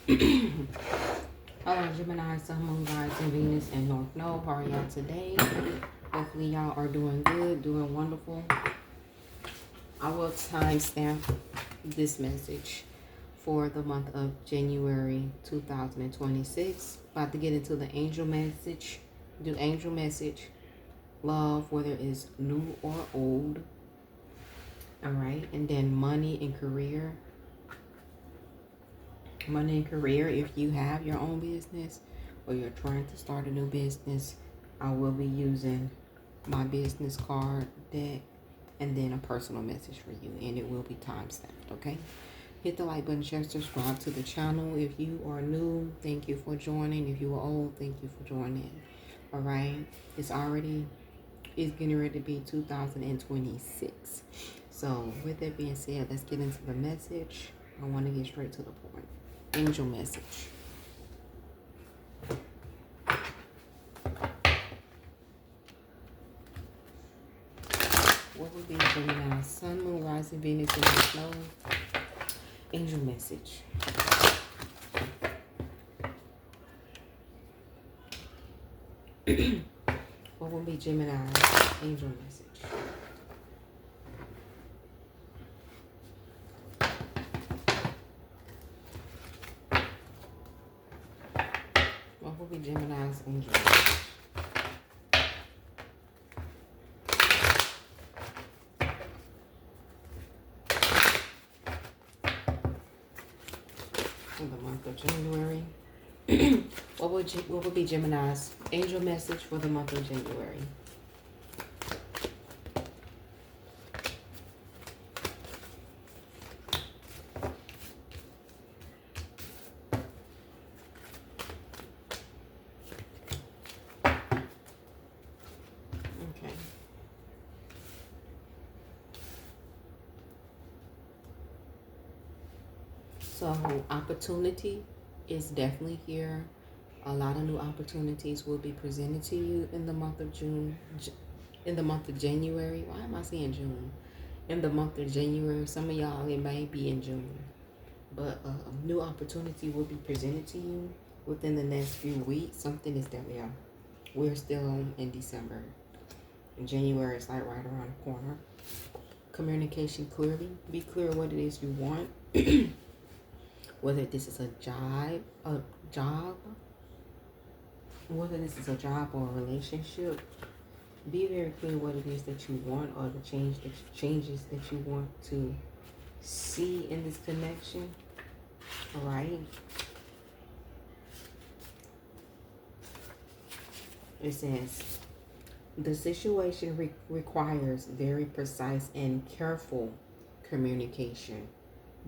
Hello, Gemini, Sun, Moon, Rising, Venus, and North Node. How are y'all today? Hopefully, y'all are doing good, doing wonderful. I will timestamp this message for the month of January 2026. About to get into the angel message. Do angel message. Love, whether it's new or old. All right. And then money and career. Money and career, if you have your own business or you're trying to start a new business, I will be using my business card deck and then a personal message for you, and it will be time stamped. Okay, hit the like button, share, subscribe to the channel. If you are new, thank you for joining. If you are old, thank you for joining. All right, it's getting ready to be 2026. So with that being said, let's get into the message. I want to get straight to the point. Angel message. What would be Gemini? Sun, Moon, Rising, Venus, and North Node. Angel message. What would be Gemini's angel message? What will be Gemini's angel message? In the month of January. What would be Gemini's angel message for the month of January? Okay. So opportunity is definitely here. A lot of new opportunities will be presented to you in the month of in the month of January. Why am I saying June? In the month of January, some of y'all, it may be in June. But a new opportunity will be presented to you within the next few weeks. Something is there. Yeah. We're still in December. And January is like right around the corner. Communication clearly. Be clear what it is you want. Whether this is a job, whether this is a job or a relationship, be very clear what it is that you want or the changes that you want to see in this connection. All right. It says the situation requires very precise and careful communication.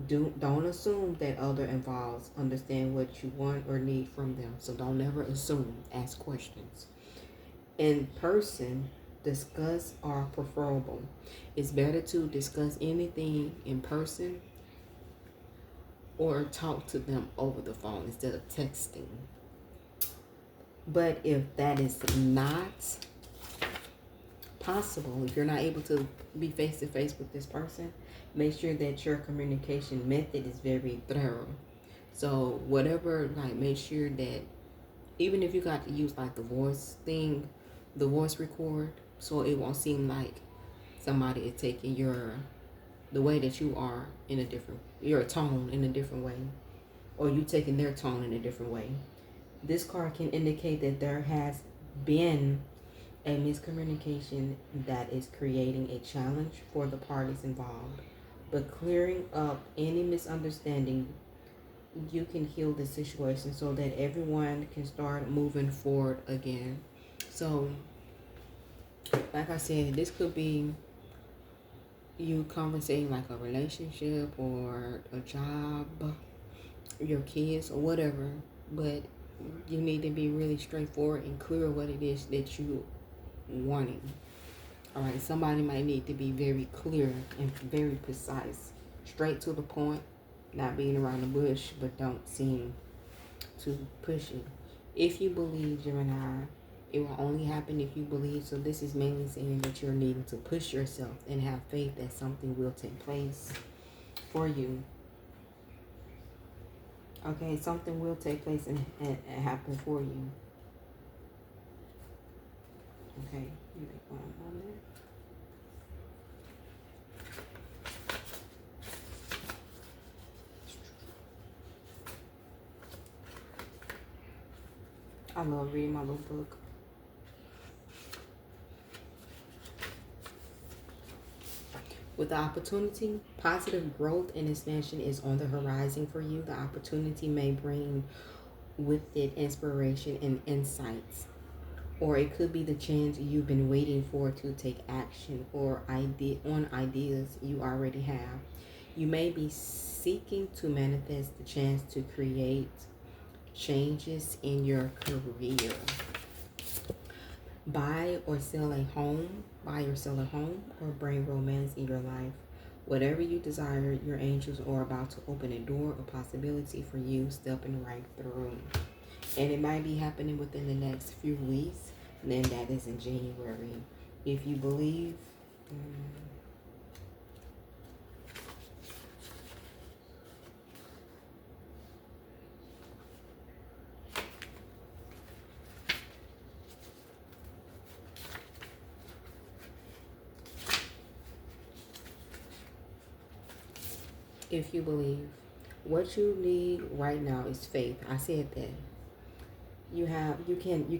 Don't assume that other involves understand what you want or need from them. So don't ever assume. Ask questions. In person, discuss are preferable. It's better to discuss anything in person or talk to them over the phone instead of texting. But if that is not possible, if you're not able to be face to face with this person, make sure that your communication method is very thorough. So whatever, like, make sure that even if you got to use like the voice thing, the voice record, so it won't seem like somebody is taking the way that you are in a different, your tone in a different way, or you taking their tone in a different way. This card can indicate that there has been a miscommunication that is creating a challenge for the parties involved. But clearing up any misunderstanding, you can heal the situation so that everyone can start moving forward again. So, like I said, this could be you conversating like a relationship or a job, your kids or whatever. But you need to be really straightforward and clear what it is that you wanting. All right, somebody might need to be very clear and very precise, straight to the point, not being around the bush, but don't seem too pushy. If you believe, Gemini, it will only happen if you believe. So this is mainly saying that you're needing to push yourself and have faith that something will take place for you. Okay, something will take place and happen for you. Okay, give me one moment. I love reading my little book. With the opportunity, positive growth and expansion is on the horizon for you. The opportunity may bring with it inspiration and insights, or it could be the chance you've been waiting for to take action or on ideas you already have. You may be seeking to manifest the chance to create changes in your career. Buy or sell a home, or bring romance in your life. Whatever you desire, your angels are about to open a door of possibility for you, stepping right through. And it might be happening within the next few weeks, and then that is in January. If you believe, if you believe, what you need right now is faith. I said that. You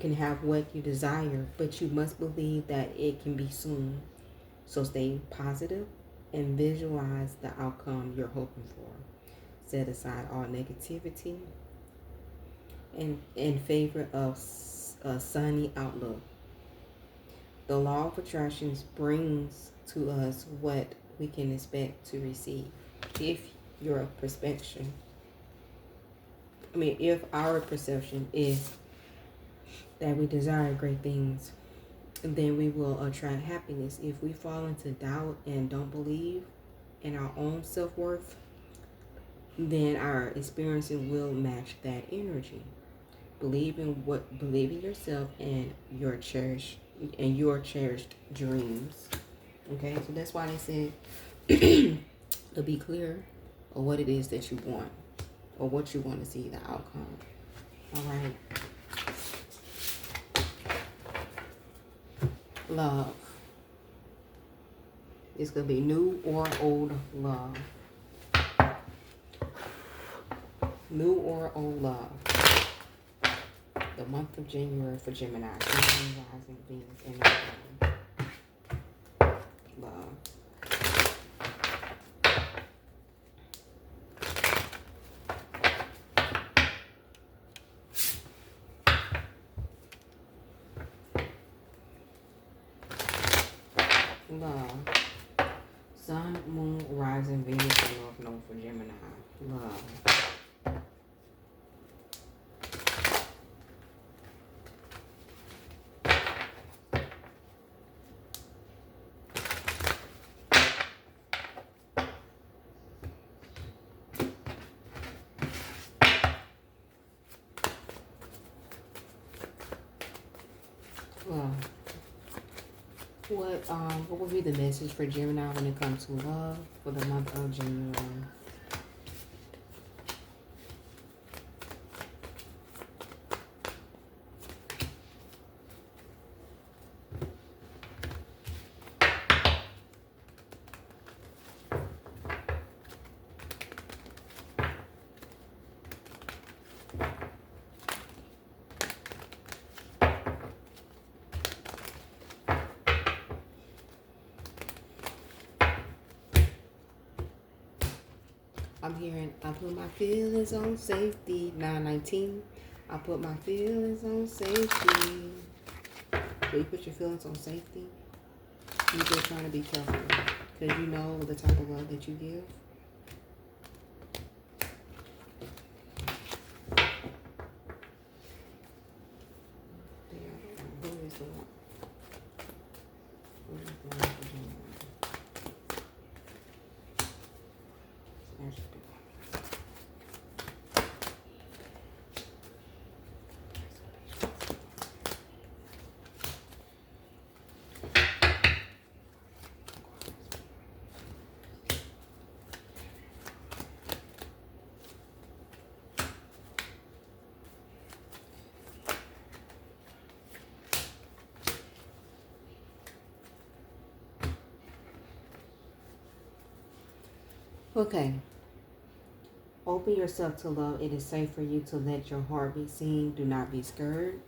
can have what you desire, but you must believe that it can be soon. So stay positive and visualize the outcome you're hoping for. Set aside all negativity in favor of a sunny outlook. The law of attraction brings to us what we can expect to receive. If your perception, if our perception is that we desire great things, then we will attract happiness. If we fall into doubt and don't believe in our own self-worth, then our experiences will match that energy. Believe in yourself and your cherished dreams. Okay, so that's why they said to be clear of what it is that you want, or what you want to see the outcome. All right. Love. It's going to be new or old love. New or old love. The month of January for Gemini. Sun, rising, Venus, and Neptune. Love. Love. Sun, moon, rising, Venus, and North Node for Gemini. Love. Love. What would be the message for Gemini when it comes to love for the month of January? I'm hearing, I put my feelings on safety. 919. I put my feelings on safety. Do you put your feelings on safety? You're just trying to be careful, because you know the type of love that you give. Who is the one? Who is the one for Gemini? Okay. Open yourself to love. It is safe for you to let your heart be seen. Do not be scared.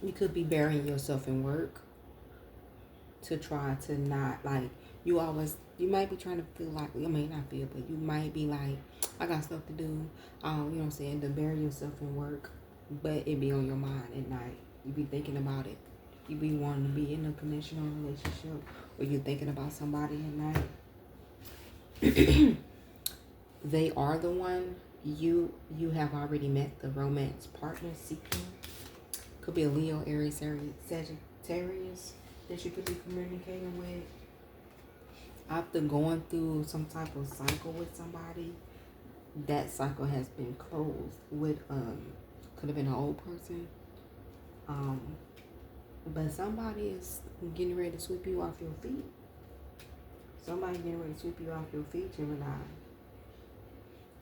You could be burying yourself in work to try to not, like, you might be trying to feel like, you may not feel, but you might be like, I got stuff to do. You know what I'm saying? To bury yourself in work, but it be on your mind at night. You be thinking about it. You be wanting to be in a connection or relationship, or you thinking about somebody at night. They are the one. You have already met the romance partner seeking. Could be a Leo, Aries, Sagittarius that you could be communicating with. After going through some type of cycle with somebody, that cycle has been closed with could have been an old person. But somebody is getting ready to sweep you off your feet. Somebody getting ready to sweep you off your feet, Gemini.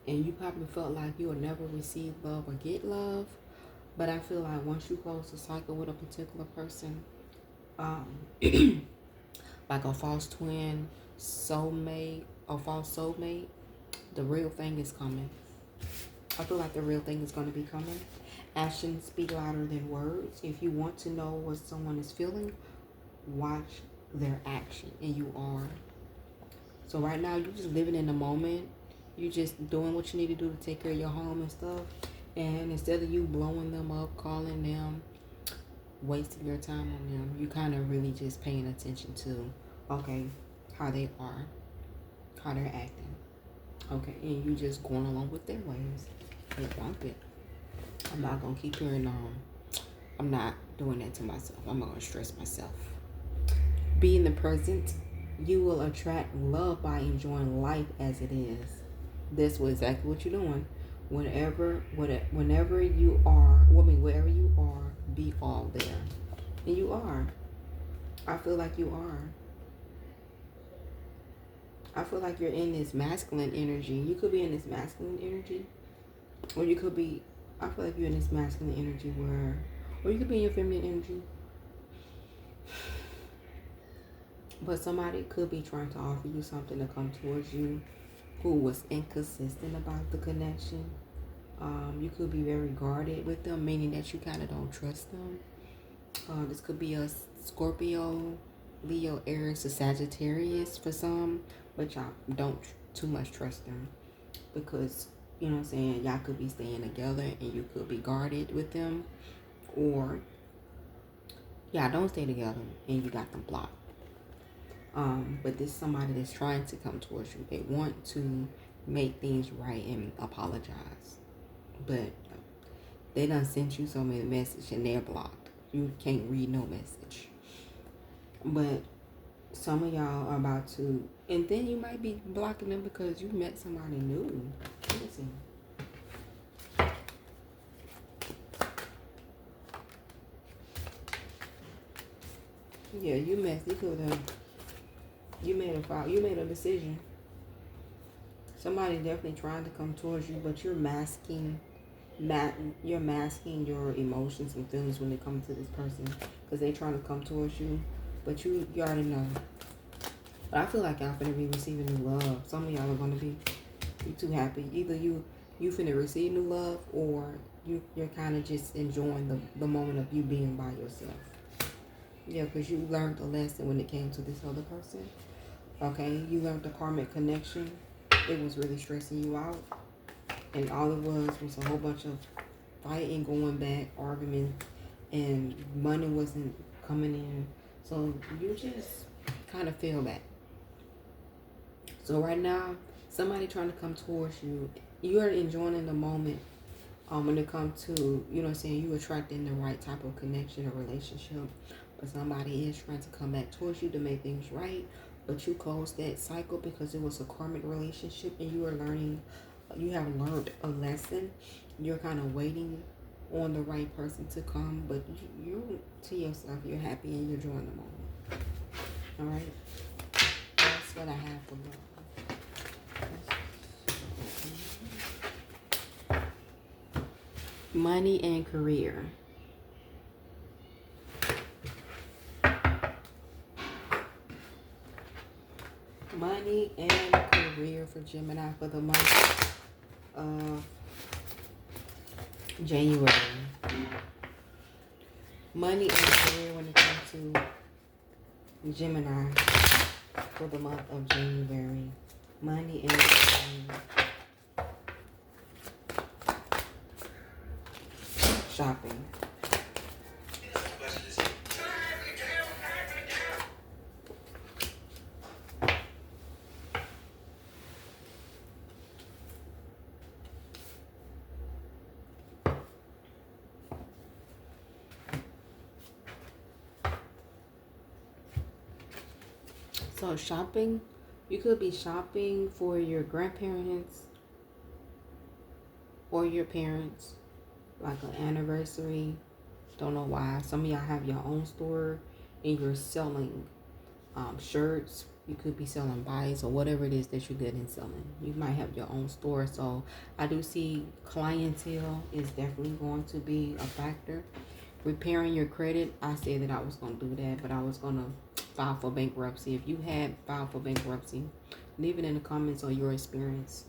And you probably felt like you would never receive love or get love. But I feel like once you close the cycle with a particular person, like a false twin, soulmate, or false soulmate, the real thing is coming. I feel like the real thing is going to be coming. Actions speak louder than words. If you want to know what someone is feeling, watch their action, and you are. So right now, you're just living in the moment. You're just doing what you need to do to take care of your home and stuff. And instead of you blowing them up, calling them, wasting your time on them, you kind of really just paying attention to, okay, how they are, how they're acting. Okay, and you just going along with their ways. They bump it. I'm not going to keep hearing I'm not doing that to myself. I'm not going to stress myself. Be in the present. You will attract love by enjoying life as it is. That's exactly what you're doing. Whenever you are, wherever you are, be all there. And you are. I feel like you are. I feel like you're in this masculine energy. You could be in this masculine energy. Or you could be, I feel like you're in this masculine energy or you could be in your feminine energy. But somebody could be trying to offer you something to come towards you who was inconsistent about the connection. You could be very guarded with them, meaning that you kind of don't trust them. This could be a Scorpio, Leo, Aries, or Sagittarius for some, but y'all don't too much trust them because, you know what I'm saying, y'all could be staying together and you could be guarded with them, or y'all don't stay together and you got them blocked. But this is somebody that's trying to come towards you. They want to make things right and apologize. But they done sent you so many messages and they're blocked. You can't read no message. But some of y'all are about to, and then you might be blocking them because you met somebody new. Listen. Yeah, you made a decision. Somebody definitely trying to come towards you, but you're masking your emotions and feelings when they come to this person because they trying to come towards you, but you already know. But I feel like y'all finna be receiving new love. Some of y'all are gonna be too happy. Either you finna receive new love, or you're kind of just enjoying the moment of you being by yourself. Yeah, because you learned a lesson when it came to this other person. Okay, you learned the karmic connection. It was really stressing you out. And all it was a whole bunch of fighting, going back, arguing, and money wasn't coming in. So you just kind of feel that. So right now, somebody trying to come towards you, you are enjoying the moment when it comes to, you know what I'm saying, you attracting the right type of connection or relationship. But somebody is trying to come back towards you to make things right. But you closed that cycle because it was a karmic relationship and you have learned a lesson. You're kind of waiting on the right person to come, but you to yourself, you're happy and you're enjoying the moment. All right? That's what I have for love. Money and career. Money and career for Gemini for the month of January. Money and career when it comes to Gemini for the month of January. Money and career. Shopping. So shopping, you could be shopping for your grandparents or your parents, like an anniversary. Don't know why. Some of y'all have your own store and you're selling shirts. You could be selling buys or whatever it is that you're good in selling. You might have your own store. So I do see clientele is definitely going to be a factor. Repairing your credit, I said that I was going to do that, but I was going to file for bankruptcy. If you had filed for bankruptcy, leave it in the comments on your experience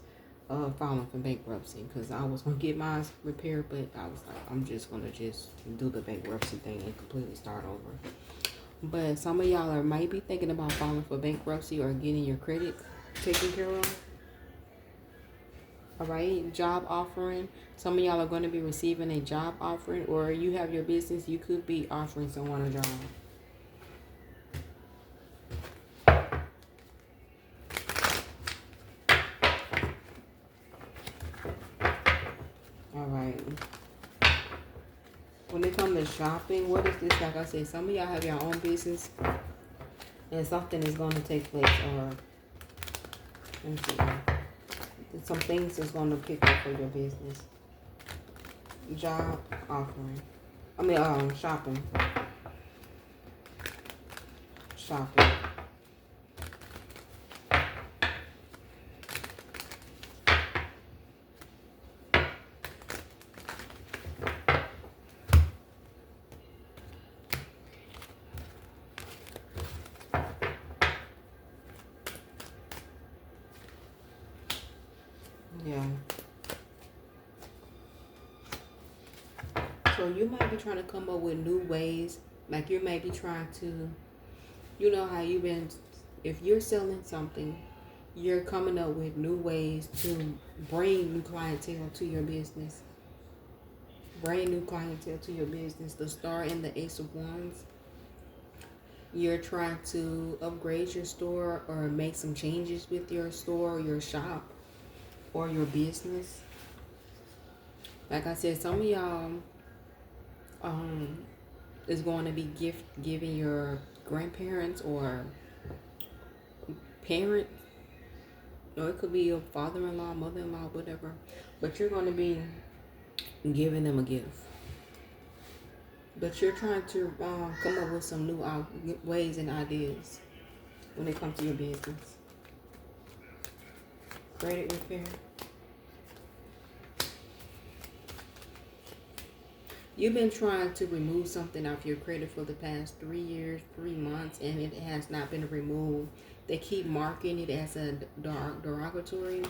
of filing for bankruptcy, because I was going to get mine repaired, but I was like, I'm just going to just do the bankruptcy thing and completely start over. But some of y'all might be thinking about filing for bankruptcy or getting your credit taken care of. All right, job offering. Some of y'all are going to be receiving a job offering, or you have your business. You could be offering someone a job. All right. When it comes to shopping, what is this? Like I said, some of y'all have your own business, and something is going to take place, or let me see. Some things is going to pick up for your business. Job offering. Shopping. Shopping. Yeah. So you might be trying to come up with new ways. Like you may be trying to, you know how you've been, if you're selling something, you're coming up with new ways to bring new clientele to your business. Bring new clientele to your business. The Star and the Ace of Wands. You're trying to upgrade your store or make some changes with your store or your shop or your business. Like I said, some of y'all is going to be giving your grandparents or parents, or it could be your father-in-law, mother-in-law, whatever, but you're going to be giving them a gift. But you're trying to come up with some new ways and ideas when it comes to your business. Credit repair. You've been trying to remove something off your credit for the past 3 years, 3 months, and it has not been removed. They keep marking it as a derogatory,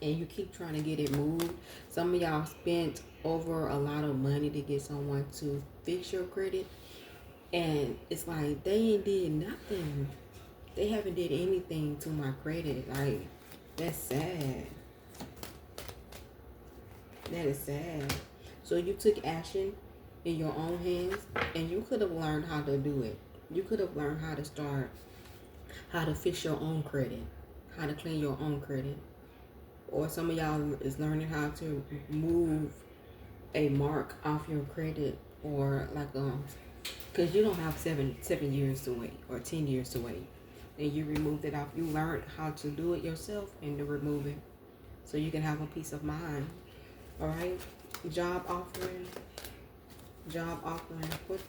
and you keep trying to get it moved. Some of y'all spent over a lot of money to get someone to fix your credit, and it's like they ain't did nothing. They haven't did anything to my credit. Like, that's sad. That is sad. So you took action in your own hands, and you could have learned how to do it. You could have learned how to start, how to fix your own credit, how to clean your own credit. Or some of y'all is learning how to move a mark off your credit, or like because you don't have seven years to wait or 10 years to wait, and you removed it off. You learned how to do it yourself and to remove it, so you can have a peace of mind. All right. Job offering. What?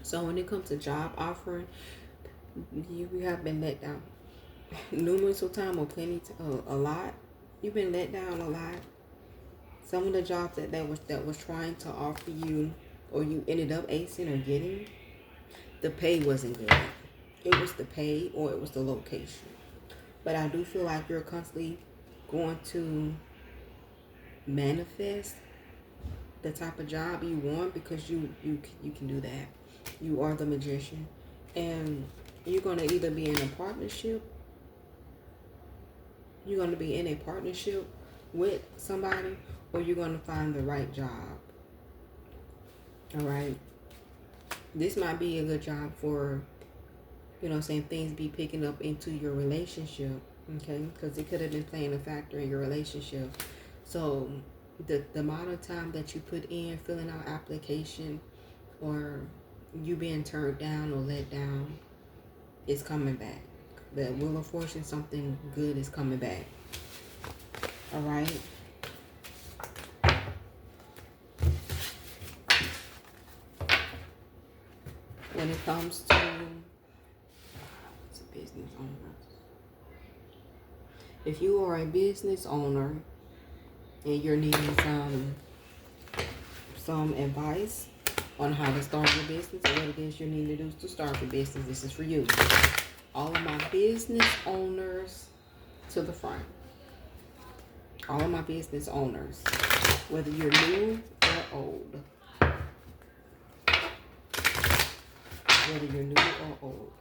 So when it comes to job offering, you have been let down numerous of times, or a lot. You've been let down a lot. Some of the jobs that was trying to offer you, or you ended up acing or getting, the pay wasn't good. It was the pay or it was the location. But I do feel like you're constantly going to manifest the type of job you want, because you can do that. You are the magician, and you're gonna either be in a partnership. You're gonna be in a partnership with somebody, or you're gonna find the right job. All right. This might be a good job for, things be picking up into your relationship. Okay, because it could have been playing a factor in your relationship. So the amount of time that you put in filling out application, or you being turned down or let down, is coming back. The Wheel of Fortune, something good is coming back. All right. When it comes to business owners, if you are a business owner and you're needing some advice on how to start your business, or what it is you need to do to start your business, this is for you. All of my business owners to the front. All of my business owners, whether you're new or old. Whether you're new or old.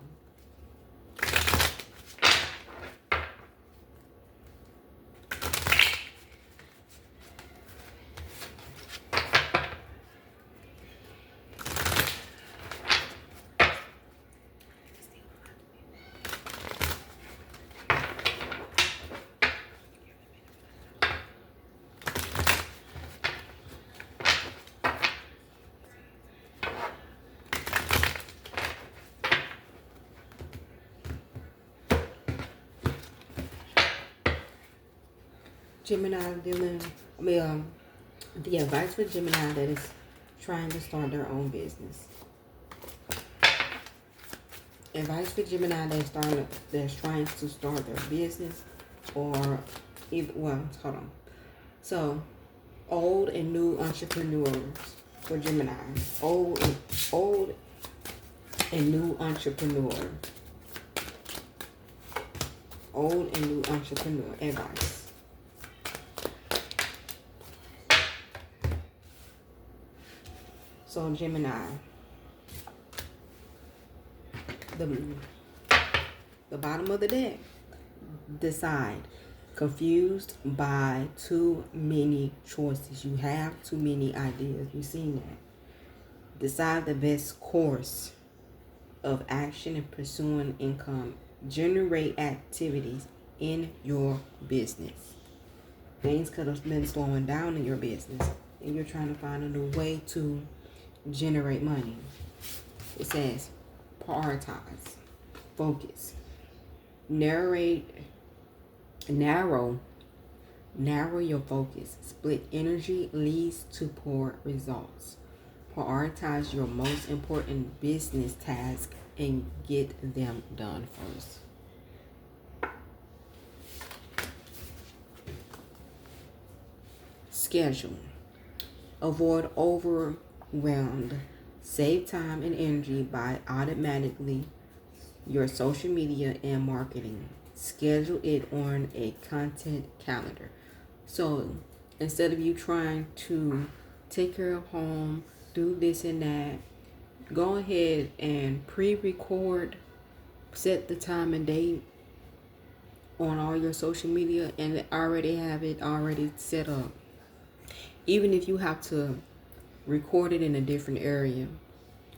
Gemini the advice for Gemini that is trying to start their own business. Advice for Gemini that's trying to start their business, or hold on. So, old and new entrepreneurs for Gemini. Old and new entrepreneur. Old and new entrepreneur advice. So Gemini, the bottom of the deck, decide. Confused by too many choices. You have too many ideas. You've seen that. Decide the best course of action in pursuing income. Generate activities in your business. Things could have been slowing down in your business, and you're trying to find a new way to generate money. It says prioritize, focus, narrow your focus. Split energy leads to poor results. Prioritize your most important business tasks and get them done first. Schedule. Avoid overwhelmed. Save time and energy by automatically your social media and marketing. Schedule it on a content calendar. So instead of you trying to take care of home, do this and that, go ahead and pre-record, set the time and date on all your social media, and already have it already set up. Even if you have to record it in a different area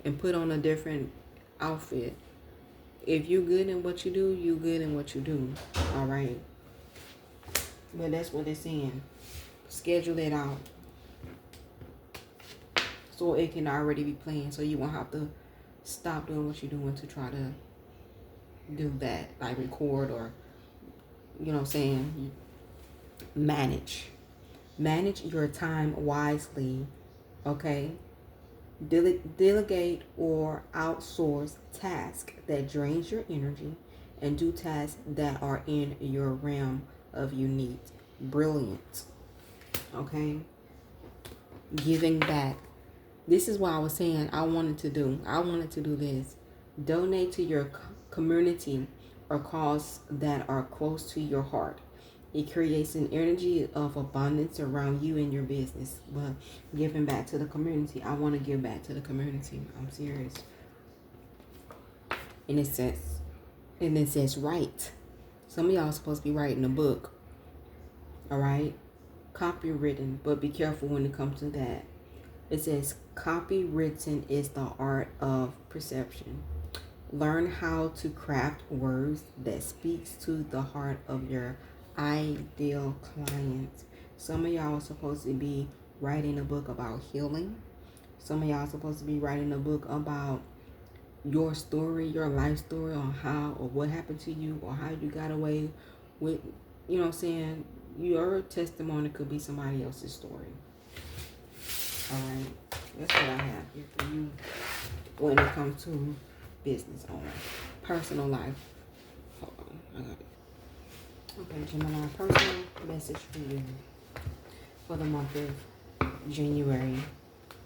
and put on a different outfit, if you're good in what you do, you're good in what you do. All right. But that's what it's saying. Schedule it out so it can already be planned, so you won't have to stop doing what you're doing to try to do that, like record, or manage your time wisely. Okay. Delegate or outsource tasks that drains your energy, and do tasks that are in your realm of unique brilliance. Okay. giving back. This is what I was saying I wanted to do. I wanted to do this. Donate to your community or cause that are close to your heart. It creates an energy of abundance around you and your business. But giving back to the community, I want to give back to the community. I'm serious. And it says write. Some of y'all are supposed to be writing a book. All right? Copywritten, but be careful when it comes to that. It says copywritten is the art of perception. Learn how to craft words that speaks to the heart of your ideal client. Some of y'all are supposed to be writing a book about healing. Some of y'all are supposed to be writing a book about your story, your life story, on how or what happened to you or how you got away with, you know what I'm saying? Your testimony could be somebody else's story. All right, that's what I have here for you when it comes to business owner, personal life. Hold on, I got it. Okay, Gemini, personal message for you for the month of January.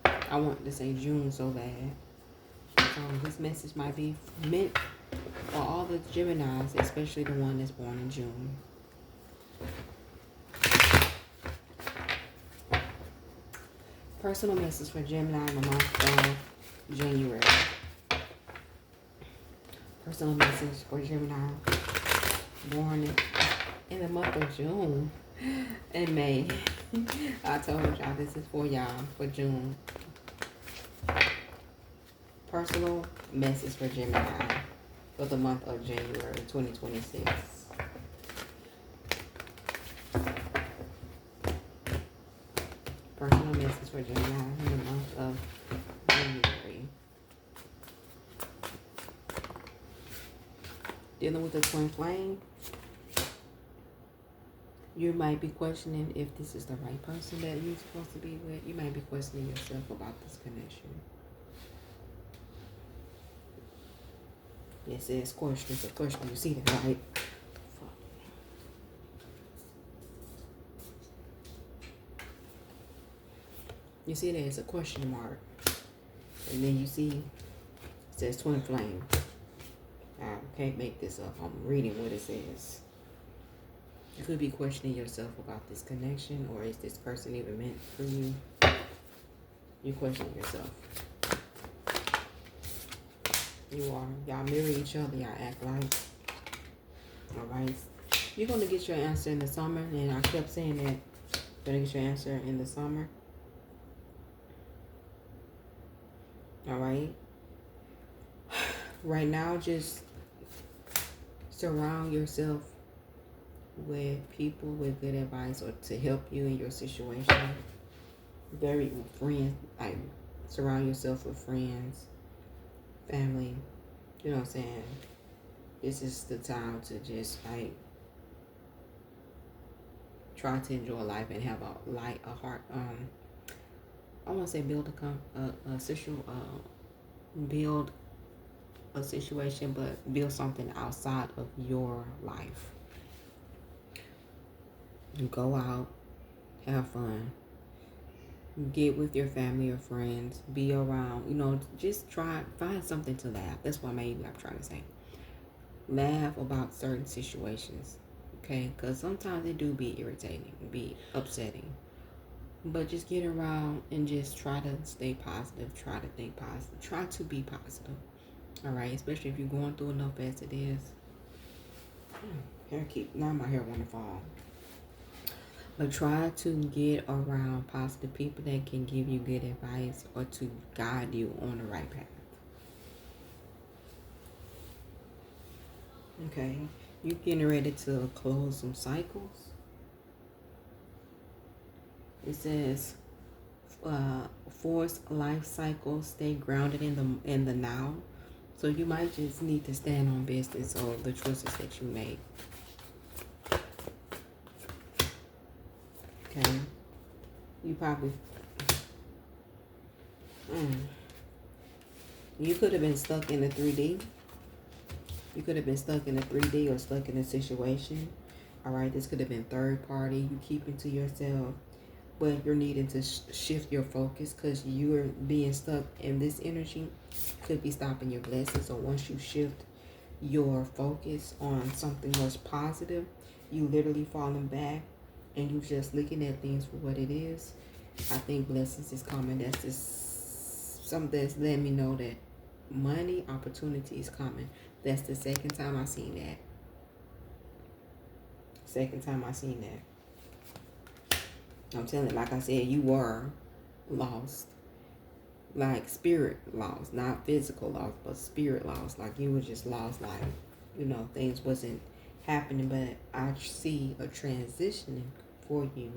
I want to say June so bad. So this message might be meant for all the Geminis, especially the one that's born in June. Personal message for Gemini in the month of January. Personal message for Gemini born in the month of June and May. I told y'all this is for y'all for June. Personal message for Gemini for the month of January 2026. Personal message for Gemini in the month of January. Dealing with the twin flame. You might be questioning if this is the right person that you're supposed to be with. You might be questioning yourself about this connection. It says question. It's a question. You see that, right? You see that it's a question mark. And then you see it says twin flame. I can't make this up. I'm reading what it says. You could be questioning yourself about this connection, or is this person even meant for you? You question yourself. You are. Y'all mirror each other. Y'all act like. Alright. You're going to get your answer in the summer. And I kept saying that. You're going to get your answer in the summer. Alright. Right now, just surround yourself with people with good advice or to help you in your situation. Very friends. Like, surround yourself with friends. Family, you know what I'm saying? This is the time to just like try to enjoy life and have a heart. I want to say build build a situation, but build something outside of your life. Go out, have fun. Get with your family or friends. Be around, just find something to laugh. That's what maybe I'm trying to say. Laugh about certain situations, okay? Because sometimes they do be irritating, be upsetting. But just get around and just try to stay positive. Try to think positive. Try to be positive, all right? Especially if you're going through enough as it is. Now my hair want to fall. But try to get around positive people that can give you good advice or to guide you on the right path. Okay, you getting ready to close some cycles. It says, force life cycles, stay grounded in the now. So you might just need to stand on business or the choices that you make. Okay, you probably you could have been stuck in the 3D. You could have been stuck in a 3D or stuck in a situation. All right, this could have been third party. You keeping to yourself. but you're needing to shift your focus because you're being stuck in this energy could be stopping your blessings. So once you shift your focus on something that's positive, you literally falling back and you just looking at things for what it is. I think blessings is coming. That's just something that's letting me know that money opportunity is coming. That's the second time I seen that. Second time I seen that. I'm telling you, like I said, you were lost. Like spirit lost, not physical lost, but spirit lost. Like you were just lost, like, things wasn't happening. But I see a transitioning for you.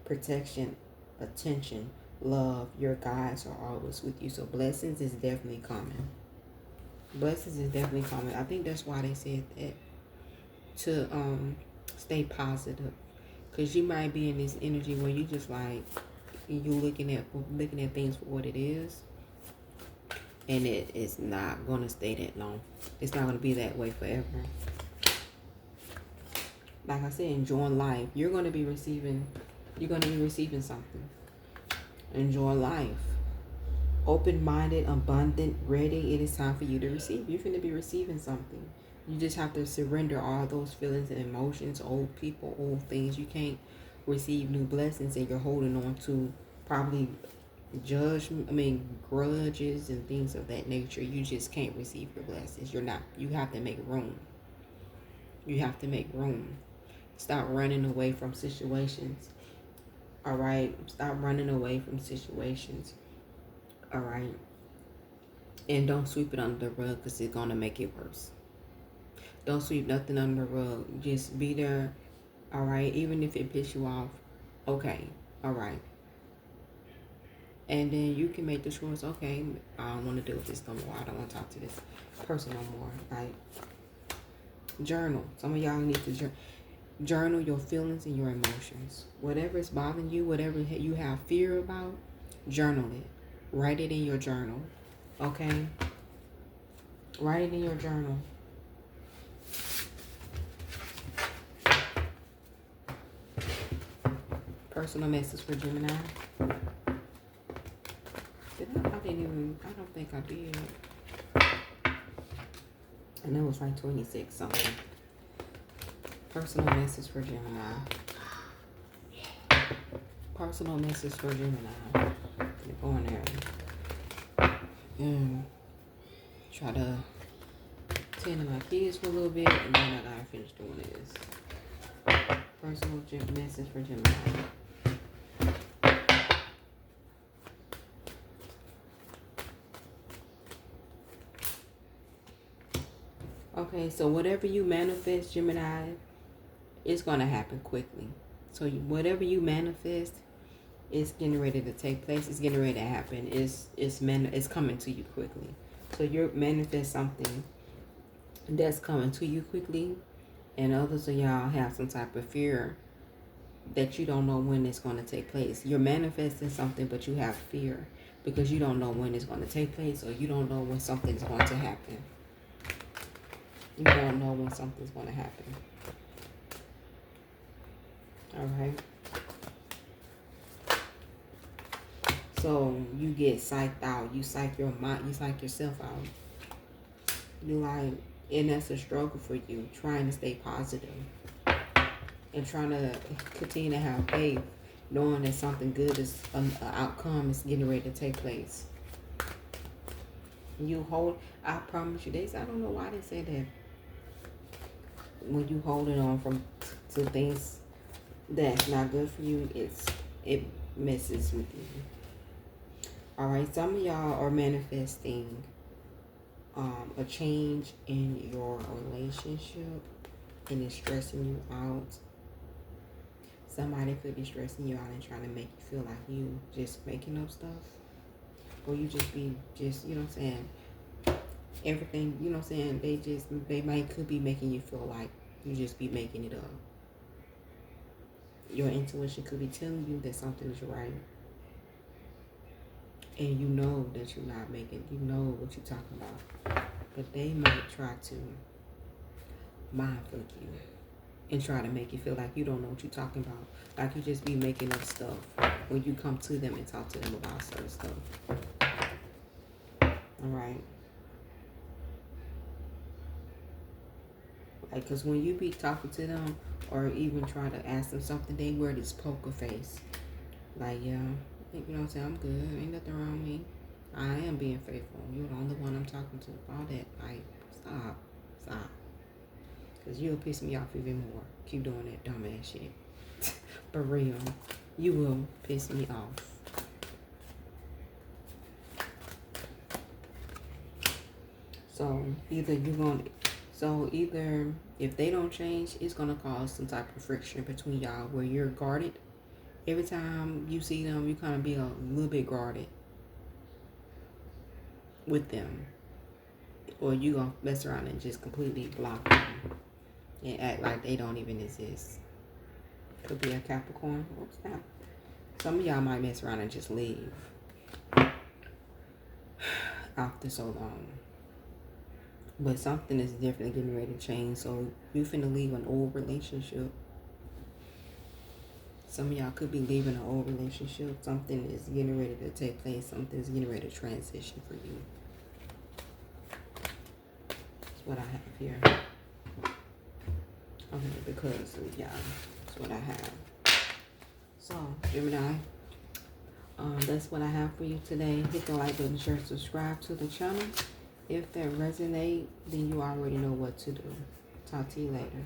Protection, attention, love. Your guides are always with you. So blessings is definitely coming. Blessings is definitely coming. I think that's why they said that, to stay positive, because you might be in this energy where you just like, you looking at things for what it is, and it is not going to stay that long. It's not going to be that way forever. Like I said, enjoying life. You're going to be receiving something. Enjoy life. Open-minded, abundant, ready. It is time for you to receive. You're going to be receiving something. You just have to surrender all those feelings and emotions, old people, old things. You can't receive new blessings and you're holding on to probably grudges and things of that nature. You just can't receive your blessings. You have to make room. You have to make room. Stop running away from situations. All right? Stop running away from situations. All right? And don't sweep it under the rug because it's going to make it worse. Don't sweep nothing under the rug. Just be there. All right? Even if it pisses you off. Okay. All right. And then you can make the choice, okay, I don't want to deal with this no more. I don't want to talk to this person no more. Right? Journal. Some of y'all need to journal your feelings and your emotions. Whatever is bothering you, whatever you have fear about, journal it. Write it in your journal. Okay? Write it in your journal. Personal message for Gemini. I don't think I did. And it was like 26 something. Personal message for Gemini. Personal message for Gemini. Go in there and try to tend to my kids for a little bit, and then I gotta finish doing this. Personal message for Gemini. Okay, so whatever you manifest, Gemini, it's going to happen quickly. So whatever you manifest, it's getting ready to take place. It's getting ready to happen. It's coming to you quickly. So you manifest something that's coming to you quickly, and others of y'all have some type of fear that you don't know when it's going to take place. You're manifesting something, but you have fear because you don't know when it's going to take place, or you don't know when something's going to happen. You don't know when something's going to happen. All right. So you get psyched out. You psych your mind. You psych yourself out. You like, and that's a struggle for you. Trying to stay positive and trying to continue to have faith, knowing that something good is an outcome is getting ready to take place. You hold. I promise you this. I don't know why they say that. When you holding on to things that's not good for you, it messes with you. All right, some of y'all are manifesting a change in your relationship, and it's stressing you out. Somebody could be stressing you out and trying to make you feel like you just making up stuff, or you just be you know what I'm saying. Everything, you know what I'm saying, they could be making you feel like you just be making it up. Your intuition could be telling you that something is right. And you know that you're not making, you know what you're talking about. But they might try to mind fuck you. and try to make you feel like you don't know what you're talking about. Like you just be making up stuff when you come to them and talk to them about certain stuff. Alright. Like, because when you be talking to them or even try to ask them something, they wear this poker face. Like, yeah, you know what I'm saying? I'm good. Ain't nothing wrong with me. I am being faithful. You're the only one I'm talking to. All that. Like, stop. Stop. Because you'll piss me off even more. Keep doing that dumbass shit. For real. You will piss me off. So, either if they don't change, it's going to cause some type of friction between y'all where you're guarded. Every time you see them, you kind of be a little bit guarded with them. Or you going to mess around and just completely block them and act like they don't even exist. Could be a Capricorn. What's that? Some of y'all might mess around and just leave after so long. But something is definitely getting ready to change. So you finna leave an old relationship. Some of y'all could be leaving an old relationship. Something is getting ready to take place. Something is getting ready to transition for you. That's what I have here. Okay, because yeah, that's what I have. So, Gemini, that's what I have for you today. Hit the like button, share, subscribe to the channel. If that resonates, then you already know what to do. Talk to you later.